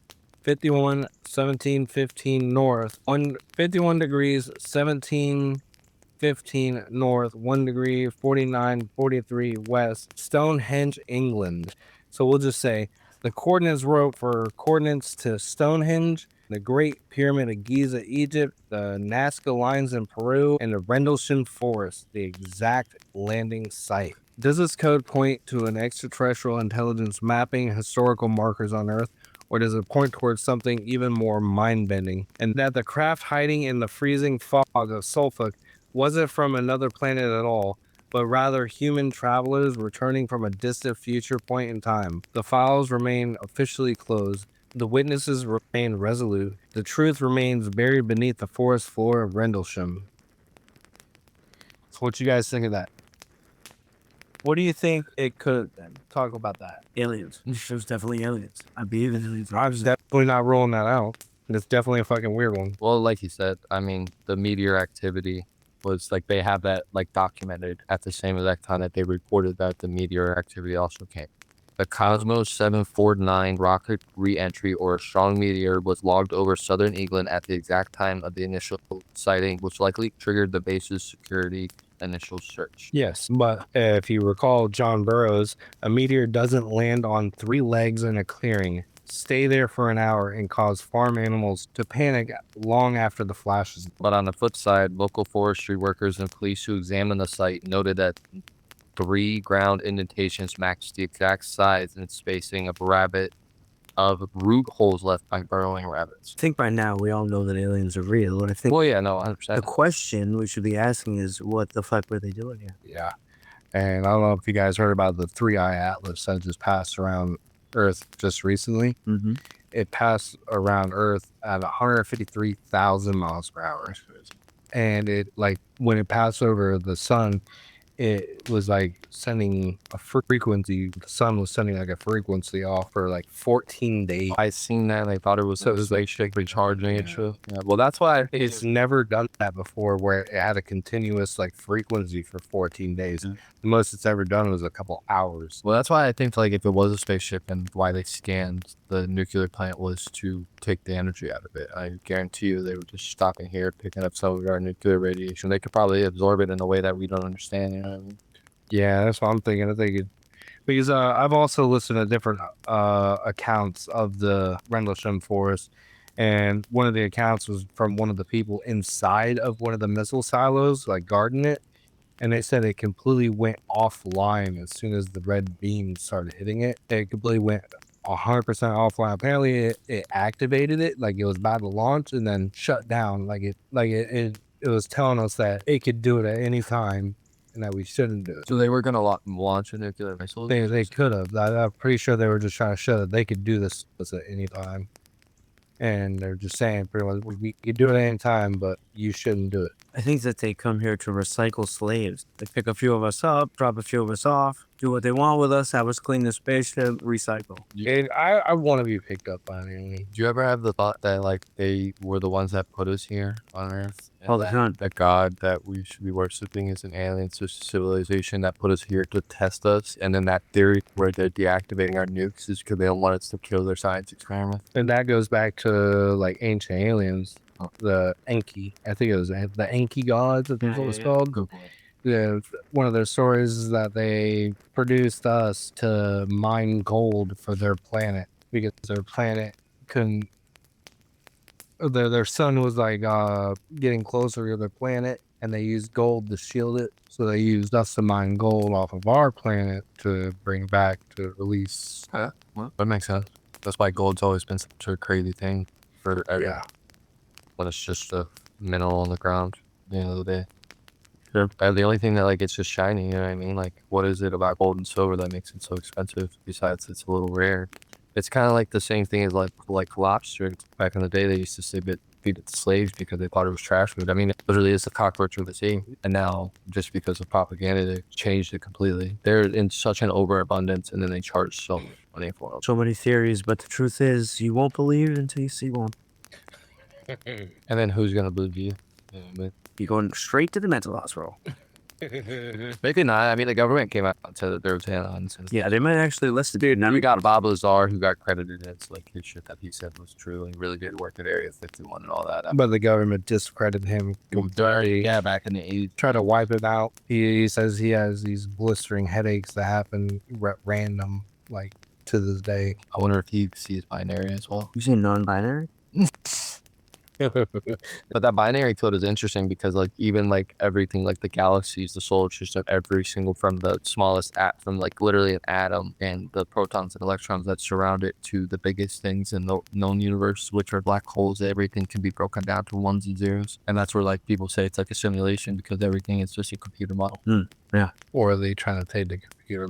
S3: 51, 17, 15 north, 51 degrees, 17, 15 north, 1 degree, 49, 43 west, Stonehenge, England. So we'll just say the coordinates wrote for coordinates to Stonehenge, the Great Pyramid of Giza, Egypt, the Nazca Lines in Peru, and the Rendlesham Forest, the exact landing site. Does this code point to an extraterrestrial intelligence mapping historical markers on Earth? Or does it point towards something even more mind-bending? And that the craft hiding in the freezing fog of Suffolk wasn't from another planet at all, but rather human travelers returning from a distant future point in time. The files remain officially closed. The witnesses remain resolute. The truth remains buried beneath the forest floor of Rendlesham. So what you guys think of that?
S2: What do you think it could have been?
S3: Talk about that.
S2: Aliens. It was definitely aliens. I believe in aliens.
S3: I'm definitely not ruling that out. It's definitely a fucking weird one.
S1: Well, like you said, I mean, the meteor activity was like they have that like documented at the same exact time that they reported that the meteor activity also came. The Cosmos 749 rocket re-entry or a strong meteor was logged over southern England at the exact time of the initial sighting, which likely triggered the base's security initial search.
S3: Yes, but if you recall John Burroughs, a meteor doesn't land on three legs in a clearing, stay there for an hour, and cause farm animals to panic long after the flashes.
S1: But on the flip side, local forestry workers and police who examined the site noted that 3 ground indentations matched the exact size and spacing of root holes left by burrowing rabbits.
S2: I think by now we all know that aliens are real. And I think
S1: Well, yeah, no,
S2: the
S1: 100%.
S2: question we should be asking is, what the fuck were they doing here?
S3: Yeah. And I don't know if you guys heard about the 3-eye atlas that just passed around Earth just recently.
S2: Mm-hmm.
S3: It passed around Earth at 153,000 miles per hour. and it like when it passed over the sun, it was like sending a frequency. The sun was sending like a frequency off for like 14 days.
S1: I seen that and I thought it was
S3: So it was like
S1: recharging and
S3: yeah.
S1: shit. Yeah, well, that's why
S3: It's never done that before where it had a continuous like frequency for 14 days. The most it's ever done was a couple hours.
S1: Well, that's why I think like if it was a spaceship and why they scanned the nuclear plant was to take the energy out of it. I guarantee you they were just stopping here, picking up some of our nuclear radiation. They could probably absorb it in a way that we don't understand. You know what I mean?
S3: Yeah, that's what I'm thinking. I think it, because I've also listened to different accounts of the Rendlesham forest, and one of the accounts was from one of the people inside of one of the missile silos, like guarding it, and they said it completely went offline as soon as the red beam started hitting it. It completely went 100% offline. Apparently, it activated it like it was about to launch and then shut down. It was telling us that it could do it at any time and that we shouldn't do it.
S1: So they were gonna launch a nuclear missile.
S3: They could have. I'm pretty sure they were just trying to show that they could do this at any time. And they're just saying pretty much, we could do it at any time, but you shouldn't do it.
S2: I think that they come here to recycle slaves. They pick a few of us up, drop a few of us off, do what they want with us, have us clean the spaceship, recycle.
S3: And I want to be picked up by an alien.
S1: Do you ever have the thought that like they were the ones that put us here on Earth? And
S2: All the time.
S1: that God that we should be worshiping is an alien civilization that put us here to test us, and then that theory where they're deactivating our nukes is because they don't want us to kill their science experiment.
S3: And that goes back to like ancient aliens, the Enki. I think it was the Enki gods. That's what it was called.
S1: Good point.
S3: Yeah, one of their stories is that they produced us to mine gold for their planet because their planet couldn't. Their sun was like getting closer to their planet, and they used gold to shield it. So they used us to mine gold off of our planet to bring back to release.
S1: Well, that makes sense. That's why gold's always been such a crazy thing for everyone.
S3: Yeah.
S1: When it's just a mineral on the ground at the end of the day.
S2: Sure.
S1: The only thing that like it's just shiny, you know what I mean? Like what is it about gold and silver that makes it so expensive besides it's a little rare? It's kind of like the same thing as like lobster. Back in the day they used to say feed it to slaves because they thought it was trash food. I mean, it literally is the cockroach of the sea. And now just because of propaganda they changed it completely. They're in such an overabundance and then they charge so much money for them.
S2: So many theories, but the truth is, you won't believe it until you see one.
S1: And then who's gonna believe you? You know what I mean?
S2: You're going straight to the mental hospital.
S1: Maybe not. I mean, the government came out and said that there was aliens.
S2: Yeah, they might actually listen.
S1: Dude, now we got Bob Lazar who got credited as like his shit that he said was true and really did work at Area 51 and all that.
S3: But the government discredited him completely.
S1: Yeah, back in the 80s.
S3: Try to wipe it out. He says he has these blistering headaches that happen random, like to this day.
S1: I wonder if he sees binary as well.
S2: You say non-binary?
S1: But that binary code is interesting because like even like everything like the galaxies, the solar system, every single from the smallest from like literally an atom and the protons and electrons that surround it to the biggest things in the known universe, which are black holes, everything can be broken down to ones and zeros. And that's where like people say it's like a simulation because everything is just a computer model.
S2: Yeah.
S3: Or are they trying to take the computer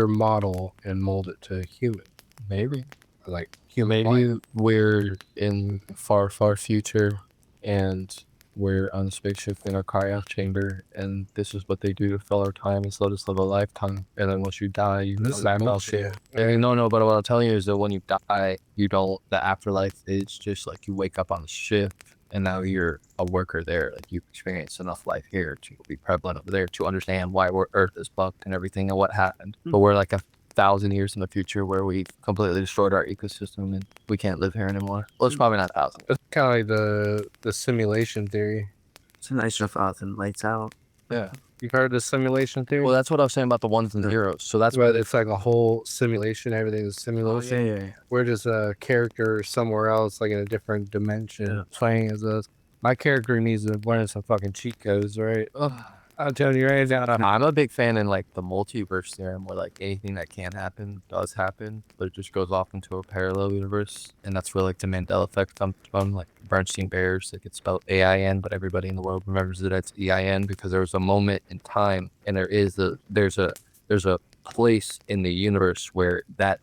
S3: model and mold it to human?
S1: Maybe.
S3: Like human.
S1: Maybe we're in far, far future and we're on a spaceship in a cryo chamber and this is what they do to fill our time and let us live a lifetime. And then once you die, you
S3: This is
S1: back out
S3: bullshit.
S1: shit. No, but what I'm telling you is that when you die, the afterlife is just like you wake up on the ship and now you're a worker there. Like you've experienced enough life here to be prevalent over there to understand why Earth is fucked and everything and what happened. But we're like 1,000 years in the future where we've completely destroyed our ecosystem and we can't live here anymore. Well, it's probably not 1,000.
S3: It's kind of like the simulation theory.
S2: It's a nice enough out and lights out.
S1: Yeah.
S3: You've heard the simulation theory?
S1: Well, that's what I was saying about the ones and zeros. So that's
S3: But it's like a whole simulation. Everything is simulation.
S2: yeah.
S3: We're just a character somewhere else, like in a different dimension, playing as us. My character needs to learn some fucking cheat codes, right? I'm telling you right now.
S1: I'm a big fan in like the multiverse theorem where like anything that can happen does happen, but it just goes off into a parallel universe. And that's where like the Mandela effect comes from, like Bernstein Bears. It gets spelled AIN, but everybody in the world remembers it as EIN because there was a moment in time and there's a place in the universe where that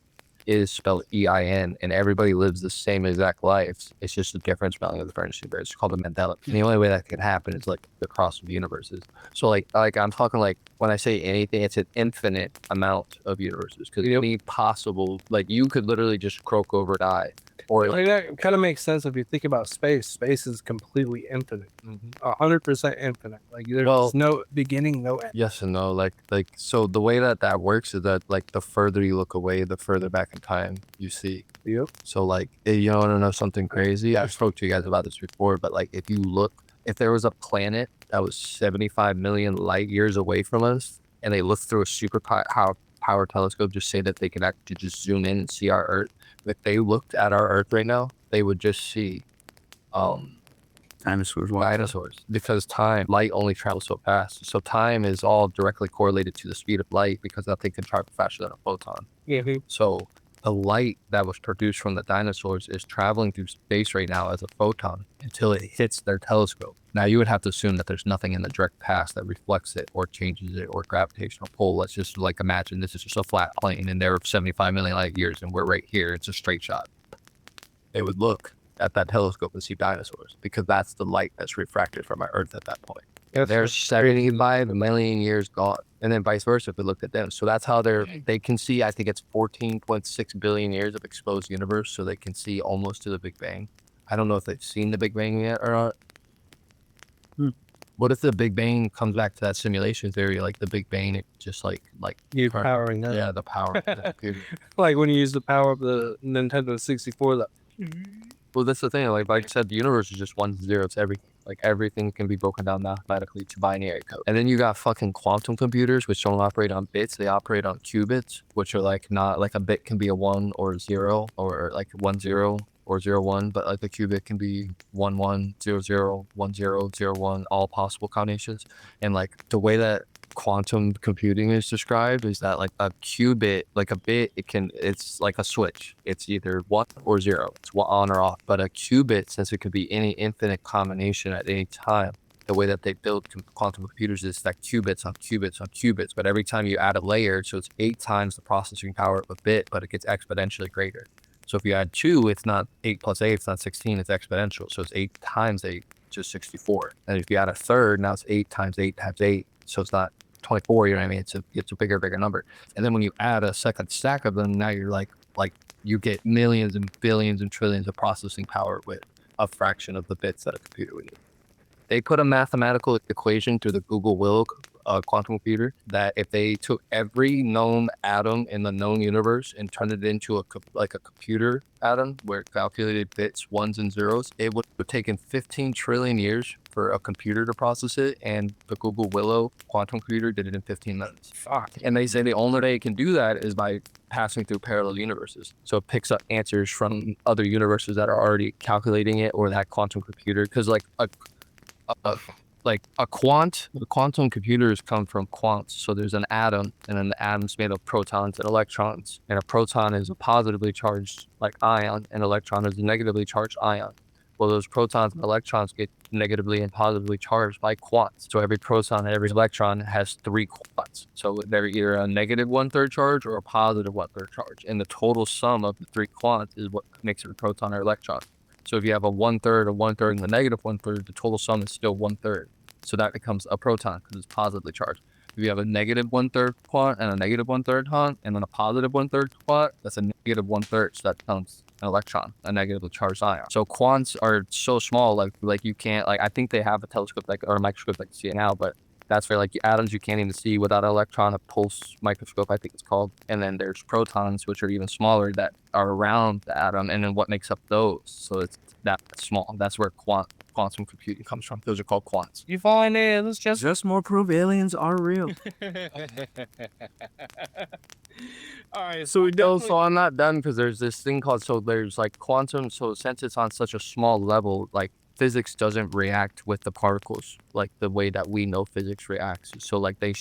S1: is spelled EIN, and everybody lives the same exact life. It's just a different spelling of the French number. It's called a Mandela. And the only way that can happen is like the cross of universes. So like I'm talking like when I say anything, it's an infinite amount of universes because any possible, like you could literally just croak over and die. Or
S3: Like that kind of makes sense if you think about space. Space is completely infinite, 100% infinite. Like there's no beginning, no end.
S1: yes and no. Like so the way that works is that like the further you look away, the further back in time you see.
S3: Yep.
S1: So like you want to know something crazy? I've spoke to you guys about this before, but like if there was a planet that was 75 million light years away from us, and they looked through a super power telescope, just say that they can actually just zoom in and see our Earth. If they looked at our Earth right now, they would just see dinosaurs, because light only travels so fast. So time is all directly correlated to the speed of light because nothing can travel faster than a photon. So the light that was produced from the dinosaurs is traveling through space right now as a photon until it hits their telescope. Now you would have to assume that there's nothing in the direct past that reflects it or changes it or gravitational pull. Let's just like imagine this is just a flat plane and they're 75 million light years and we're right here. It's a straight shot. They would look at that telescope and see dinosaurs because that's the light that's refracted from our Earth at that point. They're 75 million years gone, and then vice versa if we looked at them. So that's how they can see. I think it's 14.6 billion years of exposed universe, so they can see almost to the Big Bang. I don't know if they've seen the Big Bang yet or not. What if the Big Bang comes back to that simulation theory, like the Big Bang, it just like
S3: you powering up.
S1: Yeah, the power of the computer.
S3: Like when you use the power of the Nintendo 64.
S1: Well, that's the thing. Like I said, the universe is just 1 to 0. It's everything. Like everything can be broken down mathematically to binary code. And then you got fucking quantum computers, which don't operate on bits. They operate on qubits, which are like not like a bit can be a 1 or a 0 or like 1 0 or 0 1, but like the qubit can be 1 1 0 0 1 0 0 1, all possible combinations. And like the way that quantum computing is described is that like a qubit, like a bit, it's like a switch. It's either 1 or 0. It's on or off. But a qubit, since it could be any infinite combination at any time, the way that they build quantum computers is that qubits on qubits on qubits. But every time you add a layer, so it's 8 times the processing power of a bit, but it gets exponentially greater. So if you add 2, it's not 8 plus 8, it's not 16, it's exponential. So it's 8 times 8, which is 64. And if you add a third, now it's 8 times 8 times 8. So it's not 24, you know what I mean? It's a bigger number. And then when you add a second stack of them, now you're like you get millions and billions and trillions of processing power with a fraction of the bits that a computer would need. They put a mathematical equation through the Google Willow quantum computer that if they took every known atom in the known universe and turned it into a computer atom where it calculated bits, ones and zeros, it would have taken 15 trillion years for a computer to process it, and the Google Willow quantum computer did it in 15 minutes. Fuck. And they say the only way it can do that is by passing through parallel universes. So it picks up answers from other universes that are already calculating it, or that quantum computer, because like quantum computers come from quants. So there's an atom, and then the atom's made of protons and electrons, and a proton is a positively charged like ion, and electron is a negatively charged ion. Well, those protons and electrons get negatively and positively charged by quants. So every proton and every electron has 3 quants. So they're either a negative 1/3 charge or a positive 1/3 charge. And the total sum of the 3 quants is what makes it a proton or electron. So if you have a 1/3, a 1/3, and a negative 1/3, the total sum is still 1/3. So that becomes a proton because it's positively charged. If you have a negative 1/3 quant and a negative 1/3 quant, and then a positive 1/3 quant, that's a negative 1/3. So that becomes an electron, a negatively charged ion. So quants are so small, like you can't, like I think they have a telescope or a microscope that can see it now, but that's where like atoms you can't even see without an electron, a pulse microscope I think it's called. And then there's protons, which are even smaller, that are around the atom, and then what makes up those. So it's that small. That's where quantum computing comes from. Those are called quants.
S2: You find it? Let's just more prove aliens are real.
S3: All right, so we definitely...
S1: So I'm not done because there's this thing called, so there's like quantum. So since it's on such a small level, like physics doesn't react with the particles like the way that we know physics reacts. So like that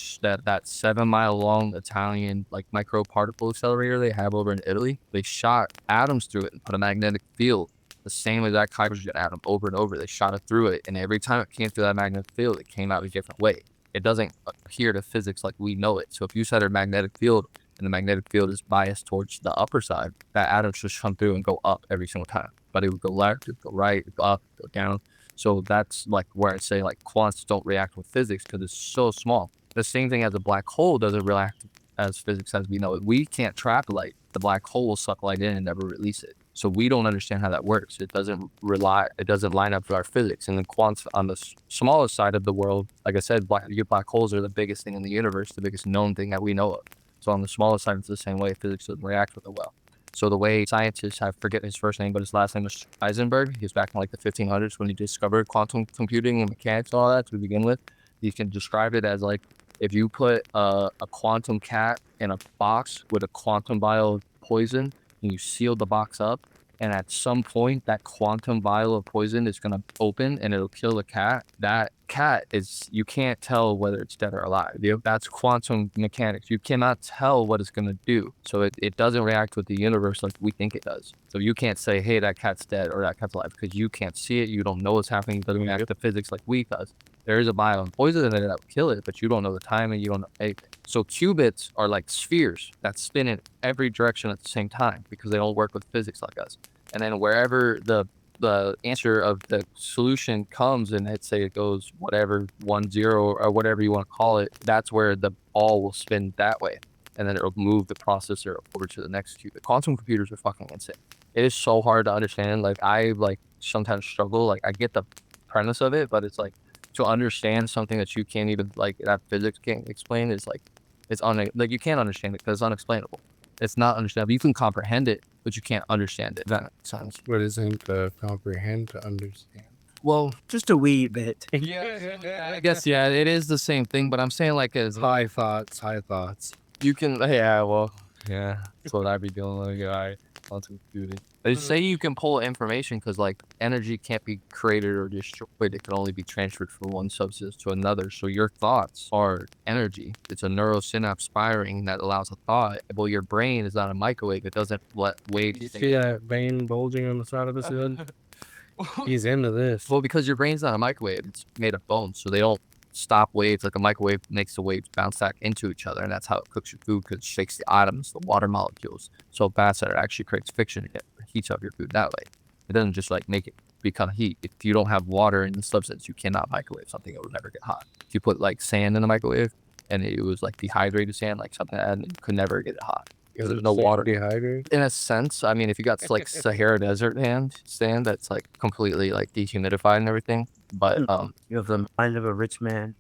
S1: 7-mile long Italian like microparticle accelerator they have over in Italy, they shot atoms through it and put a magnetic field, the same exact hydrogen atom, over and over. They shot it through it, and every time it came through that magnetic field, it came out a different way. It doesn't adhere to physics like we know it. So if you set a magnetic field and the magnetic field is biased towards the upper side, that atoms just come through and go up every single time. But it would go left, it would go right, it would go up, go down. So that's like where I say like quants don't react with physics because it's so small. The same thing as a black hole doesn't react as physics as we know it. We can't trap light. The black hole will suck light in and never release it. So we don't understand how that works. It doesn't line up with our physics. And then quants on the smallest side of the world, like I said, black holes are the biggest thing in the universe, the biggest known thing that we know of. So on the smallest side, it's the same way. Physics doesn't react with it well. So the way scientists, I forget his first name, but his last name was Heisenberg. He was back in like the 1500s when he discovered quantum computing and mechanics and all that to begin with. You can describe it as like if you put a quantum cat in a box with a quantum vial of poison and you seal the box up, and at some point that quantum vial of poison is going to open and it'll kill the cat. That cat is, you can't tell whether it's dead or alive. That's quantum mechanics. You cannot tell what it's going to do. So it doesn't react with the universe like we think it does. So you can't say, hey, that cat's dead or that cat's alive because you can't see it. You don't know what's happening. It doesn't react to physics like we does. There is a vial of poison in there that will kill it, but you don't know the time and you don't know anything. So qubits are like spheres that spin in every direction at the same time because they don't work with physics like us. And then wherever the answer of the solution comes, and let's say it goes whatever 1-0 or whatever you want to call it, that's where the ball will spin that way, and then it'll move the processor over to the next qubit. Quantum computers are fucking insane. It is so hard to understand. Like I like sometimes struggle. Like I get the premise of it, but it's like to understand something that you can't even like that physics can't explain is like like you can't understand it because it's unexplainable. It's not understandable. You can comprehend it, but you can't understand it. That makes sense.
S3: What isn't comprehend to understand?
S1: Well,
S2: Just a wee bit.
S1: I guess yeah, it is the same thing, but I'm saying like as
S3: High thoughts.
S1: you can yeah, well, yeah, that's what I'd be doing with guy quantum computing. They say you can pull information because like energy can't be created or destroyed. It can only be transferred from one substance to another. So your thoughts are energy. It's a neurosynapse firing that allows a thought. Well, your brain is not a microwave. It doesn't let waves.
S3: You see that vein bulging on the side of his head? He's into this.
S1: Well, because your brain's not a microwave. It's made of bones, so they don't stop waves. Like a microwave makes the waves bounce back into each other, and that's how it cooks your food because it shakes the atoms, the water molecules, so fast that it actually creates friction. It heats up your food that way. It doesn't just like make it become heat. If you don't have water in the substance, you cannot microwave something. It will never get hot. If you put like sand in the microwave and it was like dehydrated sand, like something that you could never get it hot. Because there's no water.
S3: Dehydrated?
S1: In a sense, I mean, if you got like Sahara Desert sand that's like completely like dehumidified and everything, but
S2: You have the mind of a rich man.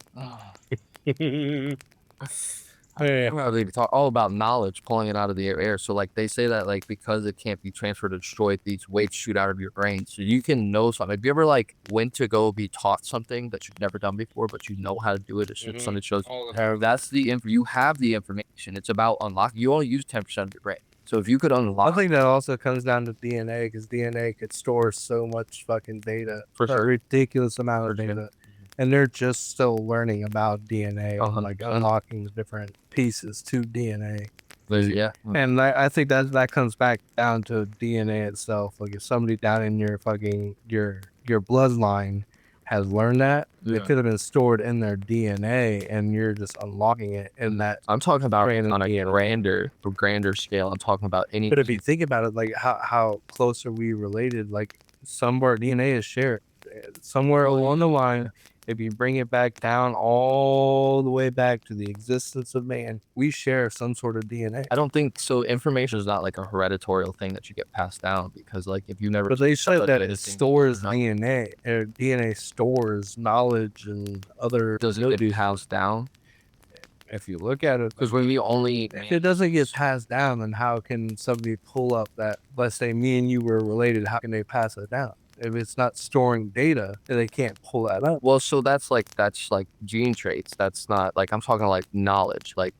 S1: They talk all about knowledge, pulling it out of the air. So like they say that like because it can't be transferred or destroyed, these waves shoot out of your brain, so you can know something. Have you ever like went to go be taught something that you've never done before, but you know how to do it? It's just something that shows that's the you have the information. It's about unlocking. You only use 10% of your brain. So if you could unlock,
S3: I think that also comes down to DNA because DNA could store so much fucking data.
S1: For
S3: A
S1: sure.
S3: ridiculous amount of data. And they're just still learning about DNA, like unlocking different pieces to DNA.
S1: yeah,
S3: And I think that comes back down to DNA itself. Like if somebody down in your fucking your bloodline has learned that, it could have been stored in their DNA, and you're just unlocking it in that.
S1: I'm talking about on a grander scale. I'm talking about any.
S3: But if you think about it, like how close are we related? Like some of our DNA is shared somewhere along the line. If you bring it back down all the way back to the existence of man, we share some sort of DNA.
S1: I don't think so. Information is not like a hereditary thing that you get passed down because, like, if you never.
S3: But they say that it stores DNA. DNA stores knowledge and other.
S1: Does it be housed down?
S3: If you look at it,
S1: because when we only.
S3: If it doesn't get passed down, then how can somebody pull up that? Let's say me and you were related. How can they pass it down? If it's not storing data, they can't pull that up.
S1: Well, so that's like gene traits. That's not like I'm talking like knowledge, like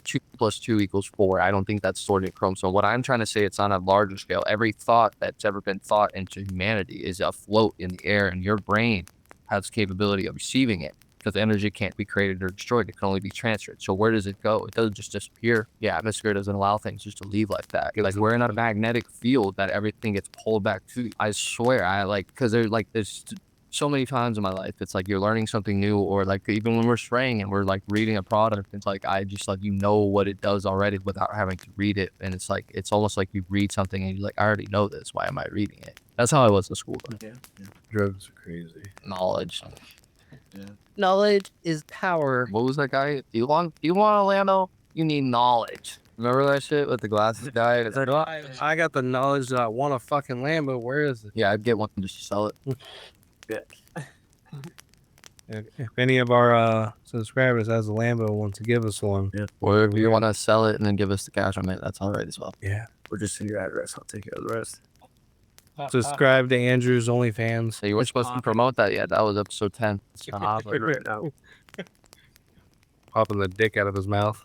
S1: 2 + 2 = 4. I don't think that's stored in chromosome. What I'm trying to say, it's on a larger scale. Every thought that's ever been thought into humanity is afloat in the air, and your brain has capability of receiving it. Because energy can't be created or destroyed. It can only be transferred. So where does it go? It doesn't just disappear. The atmosphere doesn't allow things just to leave like that. Like we're in a magnetic field that everything gets pulled back to. I swear, because there's so many times in my life. It's like you're learning something new, or like even when we're spraying and we're like reading a product, it's like I just like what it does already without having to read it. And it's like it's almost like you read something and you're like, I already know this. Why am I reading it? That's how I was in school. Though.
S3: Drugs are crazy.
S1: Knowledge. Knowledge is power. What was that guy? Do you want a Lambo? You need knowledge. Remember that shit with the glasses guy? It's like,
S3: I got the knowledge that I want a fucking Lambo. Where is it?
S1: yeah, I'd get one just to sell it.
S3: If any of our subscribers has a Lambo, wants to give us one.
S2: Yeah.
S1: Or if you want to sell it and then give us the cash on it, that's all right as well.
S3: Yeah.
S2: Or just send your address. I'll take care of the rest.
S3: Subscribe to Andrew's OnlyFans.
S1: So you weren't supposed to promote that yet. That was episode 10.
S2: Right now.
S3: Popping the dick out of his mouth.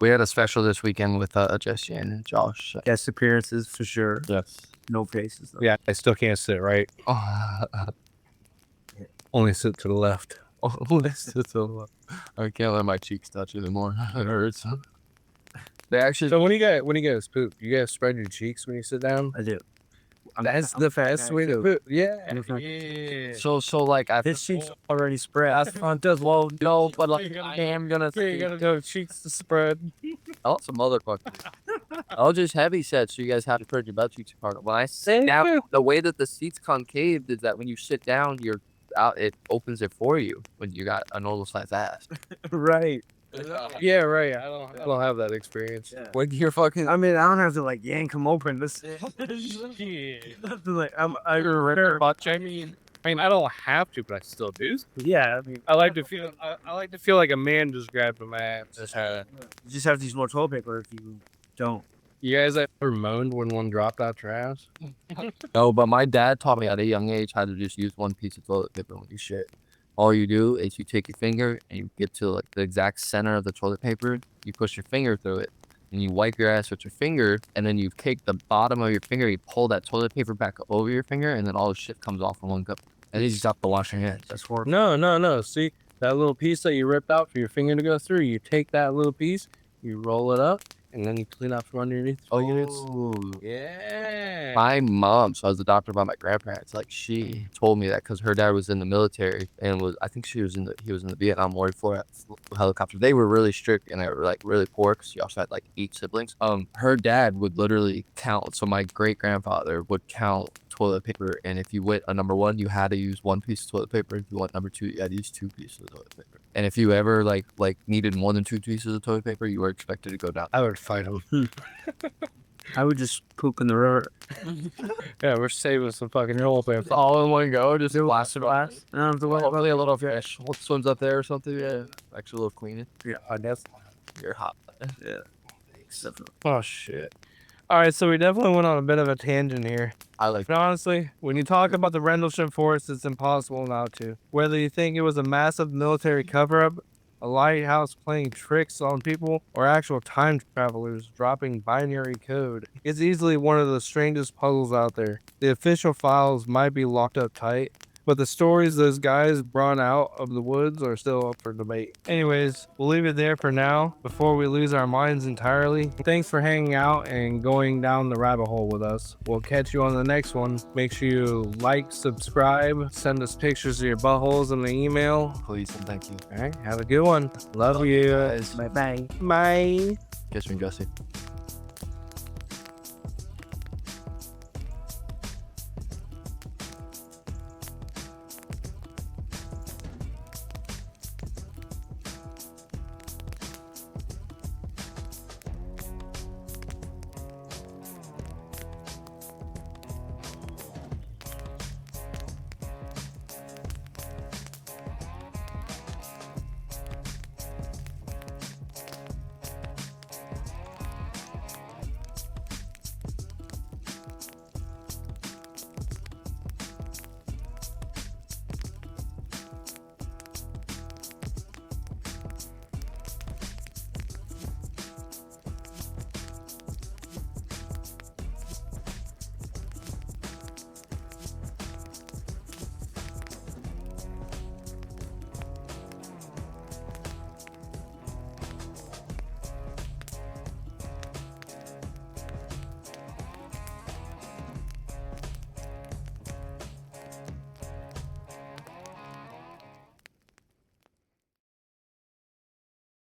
S1: We had a special this weekend with Jesse and Josh.
S2: Guest appearances for sure.
S3: Yes.
S2: No faces though.
S3: Yeah, I still can't sit right. Only sit to the left.
S1: I can't let my cheeks touch anymore. It hurts. They actually.
S3: So when you guys poop, you guys spread your cheeks when you sit down?
S2: I do.
S3: That's the fastest way to poop. Yeah.
S1: So like I.
S2: This sheet's already spread.
S1: That's fun. Does well no, but like I am gonna.
S3: You gotta go cheeks to spread.
S1: Oh, some motherfucker. I'll just heavy set, so you guys have to spread your butt cheeks apart. When I sit down, the way that the seat's concaved is that when you sit down, you're out. It opens it for you when you got a normal size ass.
S2: Right.
S3: Yeah, right. I don't have that experience.
S2: Yeah.
S1: When you're fucking.
S2: I mean, I don't have to like yank them open. This. Like I remember.
S3: I mean, I don't have to, but I still do.
S2: Yeah. I mean,
S3: I like to feel. I like to feel like a man just grabbed my ass.
S2: you just have to use more toilet paper if you don't.
S3: You guys ever moaned when one dropped out your ass?
S1: No, but my dad taught me at a young age how to just use one piece of toilet paper when you shit. All you do is you take your finger and you get to like the exact center of the toilet paper. You push your finger through it and you wipe your ass with your finger. And then you take the bottom of your finger, you pull that toilet paper back over your finger, and then all the shit comes off in one cup. And then you just have to wash your hands.
S2: That's horrible.
S3: No. See that little piece that you ripped out for your finger to go through? You take that little piece, you roll it up, and then you clean up from underneath.
S1: Oh,
S3: Yeah.
S1: my mom, so I was adopted by my grandparents. Like she told me that because her dad was in the military and I think he was in the Vietnam War for helicopter. They were really strict and they were like really poor because she also had like 8 siblings. Her dad would literally count. So my great grandfather would count toilet paper, and if you went a number 1, you had to use 1 piece of toilet paper. If you went number 2, you had to use 2 pieces of toilet paper. And if you ever like needed more than 2 pieces of toilet paper, you were expected to go down.
S3: I would fight him.
S2: I would just poop in the river.
S3: Yeah, we're saving some fucking roll paper.
S1: All in one go, just blast it.
S2: I don't have to worry about
S1: Probably a little fish swims up there or something. Yeah, actually a little cleaning.
S3: Yeah, that's.
S1: You're hot.
S2: Yeah.
S3: Oh shit. All right, so we definitely went on a bit of a tangent here.
S1: I like.
S3: But honestly, when you talk about the Rendlesham Forest, it's impossible not to. Whether you think it was a massive military cover-up, a lighthouse playing tricks on people, or actual time travelers dropping binary code, it's easily one of the strangest puzzles out there. The official files might be locked up tight, but the stories those guys brought out of the woods are still up for debate. Anyways, we'll leave it there for now before we lose our minds entirely. Thanks for hanging out and going down the rabbit hole with us. We'll catch you on the next one. Make sure you like, subscribe, send us pictures of your buttholes in the email.
S1: Please and thank you.
S3: All right, have a good one. Love you.
S2: Bye bye.
S3: Bye.
S1: Kiss me, Jesse.